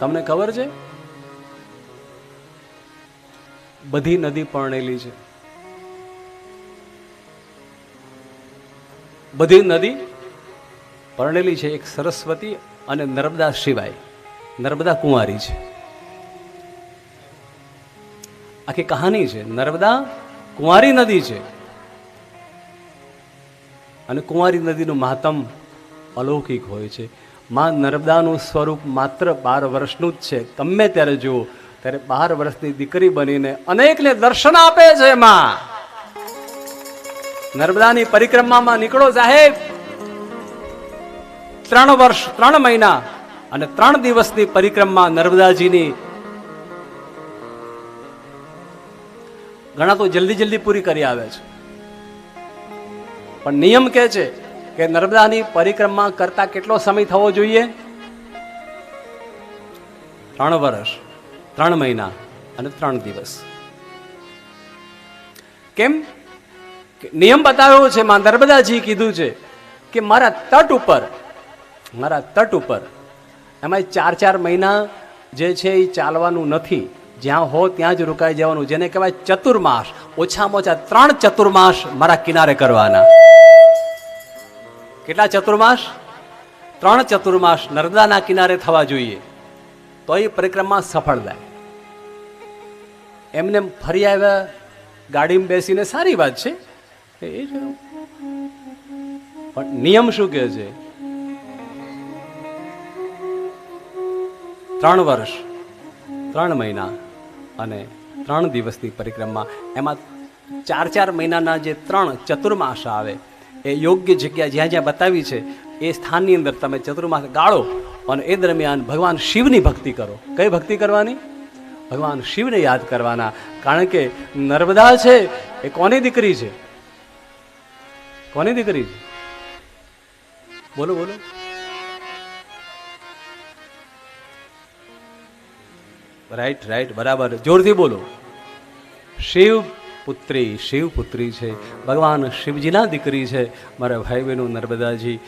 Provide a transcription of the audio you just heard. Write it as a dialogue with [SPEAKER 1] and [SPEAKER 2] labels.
[SPEAKER 1] તમને ખબર છે બધી નદી પરણેલી છે? બધી નદી પરણેલી છે, એક સરસ્વતી અને નર્મદા સિવાય. નર્મદા કુંવારી છે. આખી કહાની છે. નર્મદા કુંવારી નદી છે અને કુંવારી નદીનું મહાત્મ અલૌકિક હોય છે. માં નર્મદાનું સ્વરૂપ માત્ર 12 વર્ષનું જ છે. તમે ત્યારે જુઓ ત્યારે 12 વર્ષની દીકરી બનીને અનેકને દર્શન આપે છે. માં નર્મદાની પરિક્રમામાં નીકળો સાહેબ, 3 વર્ષ 3 મહિના અને 3 દિવસની પરિક્રમા નર્મદાજીની. ઘણા તો જલ્દી પૂરી કરી આવે છે, પણ નિયમ કહે છે કે નર્મદાની પરિક્રમા કરતા કેટલો સમય થવો જોઈએ? 3 વર્ષ 3 મહિના અને 3 દિવસ. કેમ? નિયમ બતાવ્યો છે. માં નર્મદાજી કીધું છે કે મારા તટ ઉપર એમાં 4 મહિના જે છે એ ચાલવાનું નથી. જ્યાં હો ત્યાં જ રોકાઈ જવાનું, જેને કહેવાય ચતુર્માસ. ઓછામાં ઓછા 3 ચતુર્માસ મારા કિનારે કરવાના. કેટલા ચતુર્માસ? 3 ચતુર્માસ નર્મદાના કિનારે થવા જોઈએ, તો એ પરિક્રમા સફળ થાય. એમને ફરી આવ્યા ગાડીમાં બેસીને, સારી વાત છે, પણ નિયમ શું કહે છે? 3 વર્ષ 3 મહિના અને 3 દિવસની પરિક્રમા. એમાં 4 મહિનાના જે 3 ચતુર્માસ આવે એ યોગ્ય જગ્યા જ્યાં જ્યાં બતાવી છે એ સ્થાનની અંદર તમે ચતુર્માસ ગાળો અને એ દરમિયાન ભગવાન શિવની ભક્તિ કરો. કઈ ભક્તિ કરવાની? ભગવાન શિવને યાદ કરવાના. કારણ કે નર્મદા છે એ કોની દીકરી છે? કોની દીકરી છે? બોલો બોલો. રાઈટ, બરાબર, જોરથી બોલો. શિવપુત્રી છે. ભગવાન શિવજીના દીકરી છે મારા ભાઈ બહેનો નર્મદાજી.